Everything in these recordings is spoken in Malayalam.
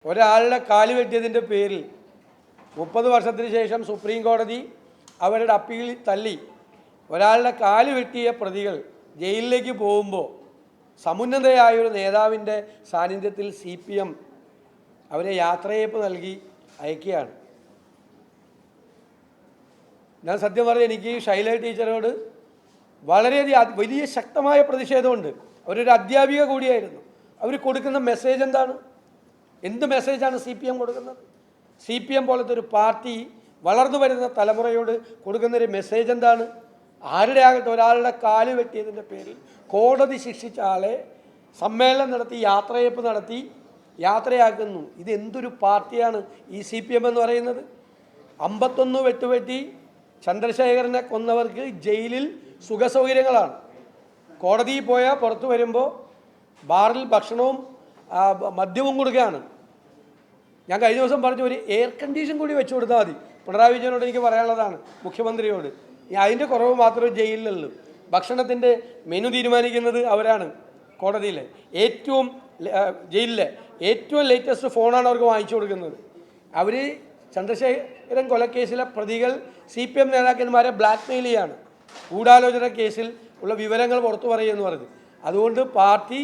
ഒരാളുടെ കാല് വെട്ടിയതിൻ്റെ പേരിൽ 30 വർഷത്തിന് ശേഷം സുപ്രീം കോടതി അവരുടെ അപ്പീൽ തള്ളി ഒരാളുടെ കാല് വെട്ടിയ പ്രതികൾ ജയിലിലേക്ക് പോകുമ്പോൾ സമുന്നതയായൊരു നേതാവിൻ്റെ സാന്നിധ്യത്തിൽ CPM അവരെ യാത്രയയപ്പ് നൽകി അയക്കുകയാണ്. ഞാൻ സത്യം പറഞ്ഞാൽ എനിക്ക് ശൈല ടീച്ചറോട് വളരെയധികം വലിയ ശക്തമായ പ്രതിഷേധമുണ്ട്. അവരൊരു അധ്യാപിക കൂടിയായിരുന്നു. അവർ കൊടുക്കുന്ന മെസ്സേജ് എന്താണ്? എന്ത് മെസ്സേജാണ് CPM കൊടുക്കുന്നത്? CPM പോലത്തെ ഒരു പാർട്ടി വളർന്നു വരുന്ന തലമുറയോട് കൊടുക്കുന്നൊരു മെസ്സേജ് എന്താണ്? ആരുടെ ആകട്ടെ ഒരാളുടെ കാല് വെട്ടിയതിൻ്റെ പേരിൽ കോടതി ശിക്ഷിച്ച ആളെ സമ്മേളനം നടത്തി യാത്രയയപ്പ് നടത്തി യാത്രയാക്കുന്നു. ഇത് എന്തൊരു പാർട്ടിയാണ് ഈ CPM എന്ന് പറയുന്നത്? 51 വെട്ടുവെട്ടി ചന്ദ്രശേഖരനെ കൊന്നവർക്ക് ജയിലിൽ സുഖസൗകര്യങ്ങളാണ്. കോടതിയിൽ പോയാൽ പുറത്തു വരുമ്പോൾ ബാറിൽ ഭക്ഷണവും മദ്യവും കൊടുക്കുകയാണ്. ഞാൻ കഴിഞ്ഞ ദിവസം പറഞ്ഞു, ഒരു എയർ കണ്ടീഷൻ കൂടി വെച്ചു കൊടുത്താൽ മതി. പിണറായി വിജയനോട് എനിക്ക് പറയാനുള്ളതാണ്, മുഖ്യമന്ത്രിയോട്. അതിൻ്റെ കുറവ് മാത്രമേ ജയിലിലുള്ളൂ. ഭക്ഷണത്തിൻ്റെ മെനു തീരുമാനിക്കുന്നത് അവരാണ്. കോടതിയിലെ ജയിലിലെ ഏറ്റവും ലേറ്റസ്റ്റ് ഫോണാണ് അവർക്ക് വാങ്ങിച്ചു കൊടുക്കുന്നത്. അവർ ചന്ദ്രശേഖരൻ കൊലക്കേസിലെ പ്രതികൾ CPM നേതാക്കന്മാരെ ബ്ലാക്ക് മെയിൽ ചെയ്യാണ്. ഗൂഢാലോചന കേസിൽ ഉള്ള വിവരങ്ങൾ പുറത്തു പറയുമെന്ന് പറഞ്ഞു. അതുകൊണ്ട് പാർട്ടി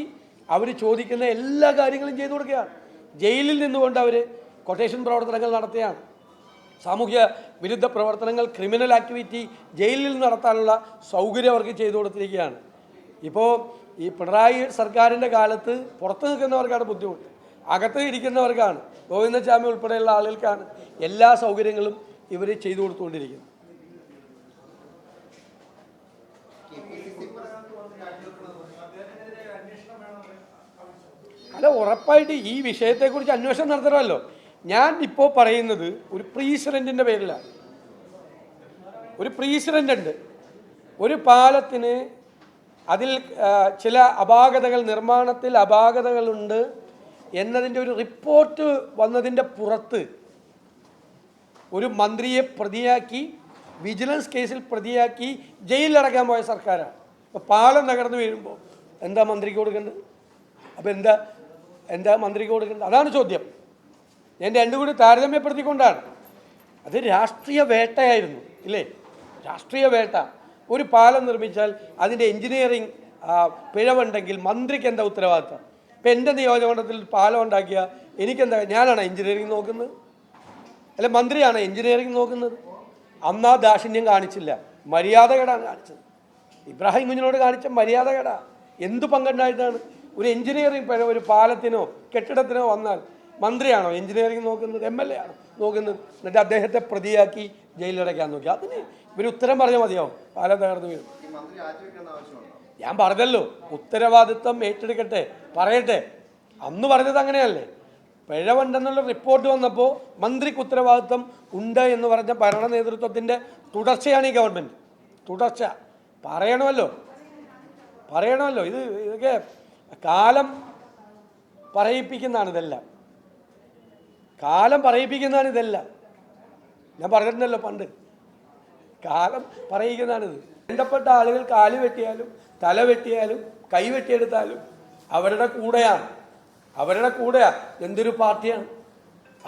അവർ ചോദിക്കുന്ന എല്ലാ കാര്യങ്ങളും ചെയ്തു കൊടുക്കുകയാണ്. ജയിലിൽ നിന്നുകൊണ്ട് അവർ കൊട്ടേഷൻ പ്രവർത്തനങ്ങൾ നടത്തുകയാണ്. സാമൂഹ്യ വിരുദ്ധ പ്രവർത്തനങ്ങൾ, ക്രിമിനൽ ആക്ടിവിറ്റി ജയിലിൽ നടത്താനുള്ള സൗകര്യം അവർക്ക് ചെയ്തു കൊടുത്തിരിക്കുകയാണ്. ഇപ്പോൾ ഈ പിണറായി സർക്കാരിൻ്റെ കാലത്ത് പുറത്ത് നിൽക്കുന്നവർക്കാണ് ബുദ്ധിമുട്ട്, അകത്ത് ഇരിക്കുന്നവർക്കാണ്, ഗോവിന്ദസ്വാമി ഉൾപ്പെടെയുള്ള ആളുകൾക്കാണ് എല്ലാ സൗകര്യങ്ങളും ഇവർ ചെയ്തു കൊടുത്തുകൊണ്ടിരിക്കുന്നത്. അല്ല, ഉറപ്പായിട്ട് ഈ വിഷയത്തെക്കുറിച്ച് അന്വേഷണം നടത്തണമല്ലോ. ഞാൻ ഇപ്പോൾ പറയുന്നത് ഒരു പ്രീസിഡൻറ്റിൻ്റെ പേരിലാണ്. ഒരു പ്രീസിഡൻ്റ് ഉണ്ട്. ഒരു പാലത്തിന് അതിൽ ചില അപാകതകൾ, നിർമ്മാണത്തിൽ അപാകതകളുണ്ട് എന്നതിൻ്റെ ഒരു റിപ്പോർട്ട് വന്നതിൻ്റെ പുറത്ത് ഒരു മന്ത്രിയെ പ്രതിയാക്കി, വിജിലൻസ് കേസിൽ പ്രതിയാക്കി ജയിലിലടക്കാൻ പോയ സർക്കാരാണ്. അപ്പോൾ പാലം തകർന്നു വീഴുമ്പോൾ എന്താ മന്ത്രിക്ക് കൊടുക്കേണ്ടത്? അപ്പോൾ എന്താ മന്ത്രിക്ക് കൊടുക്കേണ്ടത്? അതാണ് ചോദ്യം. ഞാൻ രണ്ടും കൂടി താരതമ്യപ്പെടുത്തിക്കൊണ്ടാണ്. അത് രാഷ്ട്രീയ വേട്ടയായിരുന്നു, ഇല്ലേ? രാഷ്ട്രീയ വേട്ട. ഒരു പാലം നിർമ്മിച്ചാൽ അതിൻ്റെ എൻജിനീയറിങ് പിഴവുണ്ടെങ്കിൽ മന്ത്രിക്ക് എന്താ ഉത്തരവാദിത്തം? ഇപ്പം എൻ്റെ നിയോജകമണ്ഡലത്തിൽ പാലം ഉണ്ടാക്കിയാൽ എനിക്കെന്താ? ഞാനാണ് എൻജിനീയറിങ് നോക്കുന്നത്, അല്ലെ മന്ത്രിയാണ് എൻജിനീയറിങ് നോക്കുന്നത്? അന്നാ ദാക്ഷിണ്യം കാണിച്ചില്ല, മര്യാദകേടാണ് കാണിച്ചത്. ഇബ്രാഹിം കുഞ്ഞിനോട് കാണിച്ച മര്യാദകേടാ. എന്തു പങ്കുണ്ടായിട്ടാണ്? ഒരു എൻജിനീയറിങ് പിഴവ് ഒരു പാലത്തിനോ കെട്ടിടത്തിനോ വന്നാൽ മന്ത്രിയാണോ എൻജിനീയറിങ് നോക്കുന്നത്? MLA ആണോ നോക്കുന്നത്? എന്നിട്ട് അദ്ദേഹത്തെ പ്രതിയാക്കി ജയിലിലടയ്ക്കാൻ നോക്കി. അതിന് ഇവർ ഉത്തരം പറഞ്ഞാൽ മതിയാവും. പാലം തകർന്നു വീഴും. ഞാൻ പറഞ്ഞല്ലോ, ഉത്തരവാദിത്വം ഏറ്റെടുക്കട്ടെ, പറയട്ടെ. അന്ന് പറഞ്ഞത് അങ്ങനെയല്ലേ? പിഴവുണ്ടെന്നുള്ള റിപ്പോർട്ട് വന്നപ്പോൾ മന്ത്രിക്ക് ഉത്തരവാദിത്വം ഉണ്ട് എന്ന് പറഞ്ഞ ഭരണ നേതൃത്വത്തിൻ്റെ തുടർച്ചയാണ് ഈ ഗവൺമെൻറ്. തുടർച്ച പറയണമല്ലോ. ഇതൊക്കെ കാലം പറയിപ്പിക്കുന്നതാണ് ഇതെല്ലാം. ഞാൻ പറഞ്ഞിട്ടുണ്ടല്ലോ പണ്ട്, കാലം പറയിക്കുന്നതാണിത്. ബന്ധപ്പെട്ട ആളുകൾ കാല് വെട്ടിയാലും തല വെട്ടിയാലും കൈ വെട്ടിയെടുത്താലും അവരുടെ കൂടെയാണ്. എന്തൊരു പാർട്ടിയാണ്?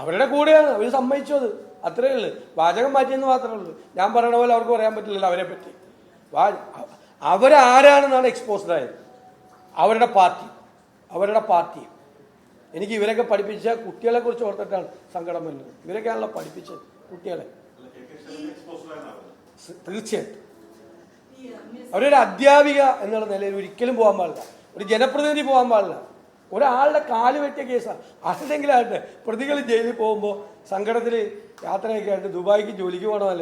അവരുടെ കൂടെയാണ്. അവർ സമ്മതിച്ചത് അത്രയേ ഉള്ളൂ. വാചകം മാറ്റിയെന്ന് മാത്രമേ ഉള്ളൂ. ഞാൻ പറയണ പോലെ അവർക്ക് പറയാൻ പറ്റില്ലല്ലോ അവരെ പറ്റി. അവരാരാണെന്നാണ് എക്സ്പോസ്ഡ് ആയത്. അവരുടെ പാർട്ടി. എനിക്ക് ഇവരൊക്കെ പഠിപ്പിച്ച കുട്ടികളെ കുറിച്ച് ഓർത്തിട്ടാണ് സങ്കടം വരുന്നത്. ഇവരൊക്കെയാണല്ലോ പഠിപ്പിച്ചത് കുട്ടികളെ. തീർച്ചയായിട്ടും അവരൊരു അധ്യാപിക എന്നുള്ള നിലയിൽ ഒരിക്കലും പോകാൻ പാടില്ല. ഒരു ജനപ്രതിനിധി പോകാൻ പാടില്ല. ഒരാളുടെ കാല് വെട്ടിയ കേസാണ്. അതെങ്കിലാകട്ടെ പ്രതികൾ ജയിലിൽ പോകുമ്പോൾ സങ്കടത്തിൽ യാത്രയൊക്കെ ആയിട്ട് ദുബായിക്ക് ജോലിക്ക് പോകണമല്ലേ.